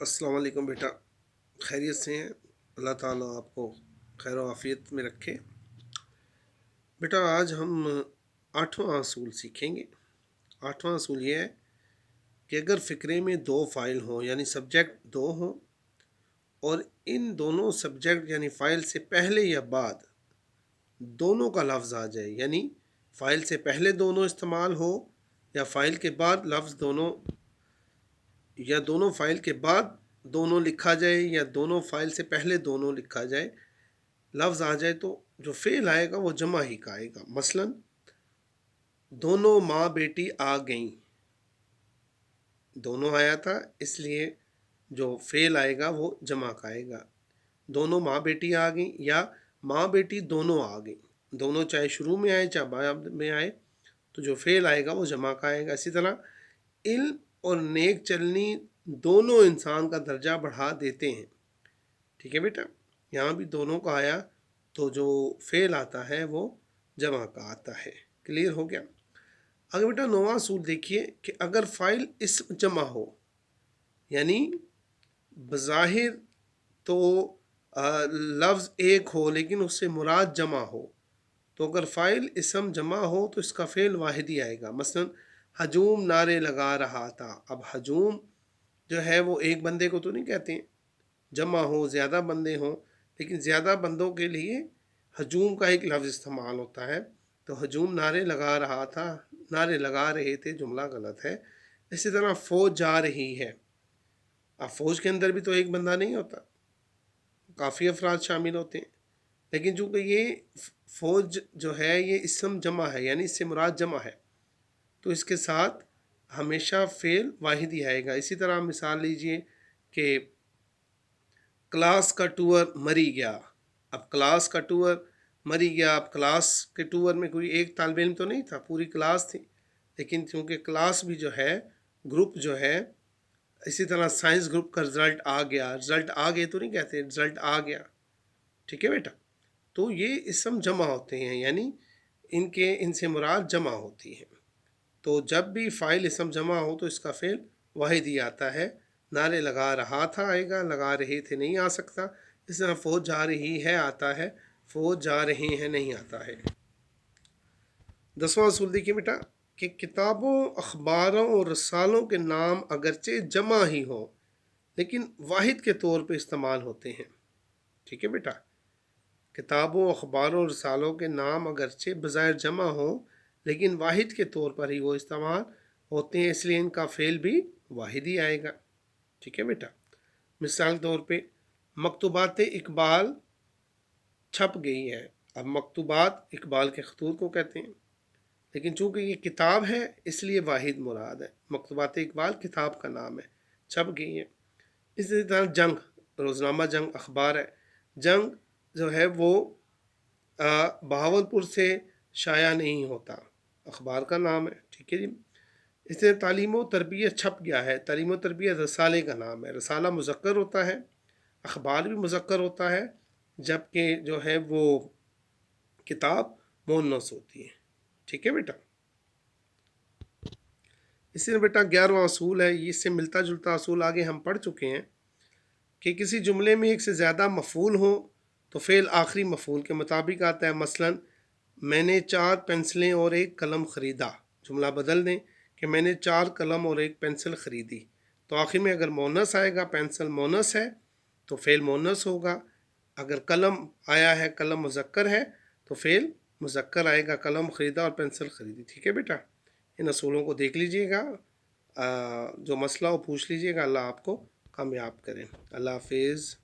السلام علیکم بیٹا، خیریت سے ہیں؟ اللہ تعالیٰ آپ کو خیر و عافیت میں رکھے۔ بیٹا آج ہم 8واں اصول سیکھیں گے۔ 8واں اصول یہ ہے کہ اگر فقرے میں دو فاعل ہوں یعنی سبجیکٹ دو ہوں اور ان دونوں سبجیکٹ یعنی فاعل سے پہلے یا بعد دونوں کا لفظ آ جائے، یعنی فاعل سے پہلے دونوں استعمال ہو یا فاعل کے بعد لفظ دونوں، یا دونوں فاعل کے بعد دونوں لکھا جائے یا دونوں فاعل سے پہلے دونوں لکھا جائے، لفظ آ جائے تو جو فعل آئے گا وہ جمع ہی کا آئے گا۔ مثلا دونوں ماں بیٹی آ گئیں، دونوں آیا تھا اس لیے جو فعل آئے گا وہ جمع کا آئے گا۔ دونوں ماں بیٹی آ گئیں یا ماں بیٹی دونوں آ گئیں، دونوں چاہے شروع میں آئے چاہے بعد میں آئے تو جو فعل آئے گا وہ جمع کا آئے گا۔ اسی طرح علم اور نیک چلنی دونوں انسان کا درجہ بڑھا دیتے ہیں۔ ٹھیک ہے بیٹا، یہاں بھی دونوں کا آیا تو جو فعل آتا ہے وہ جمع کا آتا ہے۔ کلیئر ہو گیا؟ اگر بیٹا 9واں اصول دیکھیے کہ اگر فاعل اسم جمع ہو، یعنی بظاہر تو لفظ ایک ہو لیکن اس سے مراد جمع ہو، تو اگر فاعل اسم جمع ہو تو اس کا فعل واحد ہی آئے گا۔ مثلا ہجوم نعرے لگا رہا تھا۔ اب ہجوم جو ہے وہ ایک بندے کو تو نہیں کہتے ہیں، جمع ہو زیادہ بندے ہوں، لیکن زیادہ بندوں کے لیے ہجوم کا ایک لفظ استعمال ہوتا ہے۔ تو ہجوم نعرے لگا رہا تھا، نعرے لگا رہے تھے جملہ غلط ہے۔ اسی طرح فوج جا رہی ہے۔ اب فوج کے اندر بھی تو ایک بندہ نہیں ہوتا، کافی افراد شامل ہوتے ہیں، لیکن چونکہ یہ فوج جو ہے یہ اسم جمع ہے یعنی اس سے مراد جمع ہے تو اس کے ساتھ ہمیشہ فعل واحد ہی آئے گا۔ اسی طرح مثال لیجئے کہ کلاس کا ٹور مری گیا۔ اب کلاس کا ٹور مری گیا، اب کلاس کے ٹور میں کوئی ایک طالب علم تو نہیں تھا، پوری کلاس تھی، لیکن چونکہ کلاس بھی جو ہے گروپ جو ہے، اسی طرح سائنس گروپ کا رزلٹ آ گیا، رزلٹ آ گئے تو نہیں کہتے، رزلٹ آ گیا۔ ٹھیک ہے بیٹا، تو یہ اسم جمع ہوتے ہیں یعنی ان سے مراد جمع ہوتی ہے۔ تو جب بھی فاعل اسم جمع ہو تو اس کا فعل واحد ہی آتا ہے۔ نعرے لگا رہا تھا آئے گا، لگا رہے تھے نہیں آ سکتا۔ اس طرح فوج جا رہی ہے آتا ہے، فوج جا رہے ہیں نہیں آتا ہے۔ 10واں اصول دیکھیے بیٹا کہ کتابوں، اخباروں اور رسالوں کے نام اگرچہ جمع ہی ہوں لیکن واحد کے طور پہ استعمال ہوتے ہیں۔ ٹھیک ہے بیٹا، کتابوں، اخباروں اور رسالوں کے نام اگرچہ بظاہر جمع ہوں لیکن واحد کے طور پر ہی وہ استعمال ہوتے ہیں، اس لیے ان کا فعل بھی واحد ہی آئے گا۔ ٹھیک ہے بیٹا، مثال کے طور پہ مکتوبات اقبال چھپ گئی ہے۔ اب مکتوبات اقبال کے خطوط کو کہتے ہیں، لیکن چونکہ یہ کتاب ہے اس لیے واحد مراد ہے۔ مکتوبات اقبال کتاب کا نام ہے، چھپ گئی ہے۔ اسی طرح جنگ، روزنامہ جنگ اخبار ہے، جنگ جو ہے وہ بہاولپور سے شائع نہیں ہوتا، اخبار کا نام ہے۔ ٹھیک ہے جی، اس طرح تعلیم و تربیت چھپ گیا ہے، تعلیم و تربیت رسالے کا نام ہے، رسالہ مذکر ہوتا ہے، اخبار بھی مذکر ہوتا ہے، جبکہ جو ہے وہ کتاب مؤنث ہوتی ہے۔ ٹھیک ہے بیٹا، اسی طرح بیٹا 11واں اصول ہے، اس سے ملتا جلتا اصول آگے ہم پڑھ چکے ہیں کہ کسی جملے میں ایک سے زیادہ مفعول ہوں تو فعل آخری مفعول کے مطابق آتا ہے۔ مثلا میں نے 4 پنسلیں اور ایک قلم خریدا، جملہ بدل دیں کہ میں نے 4 قلم اور ایک پنسل خریدی، تو آخر میں اگر مؤنث آئے گا، پنسل مؤنث ہے تو فعل مؤنث ہوگا۔ اگر قلم آیا ہے، قلم مذکر ہے تو فعل مذکر آئے گا، قلم خریدا اور پنسل خریدی۔ ٹھیک ہے بیٹا، ان اصولوں کو دیکھ لیجئے گا، جو مسئلہ ہو پوچھ لیجئے گا۔ اللہ آپ کو کامیاب کریں۔ اللہ حافظ۔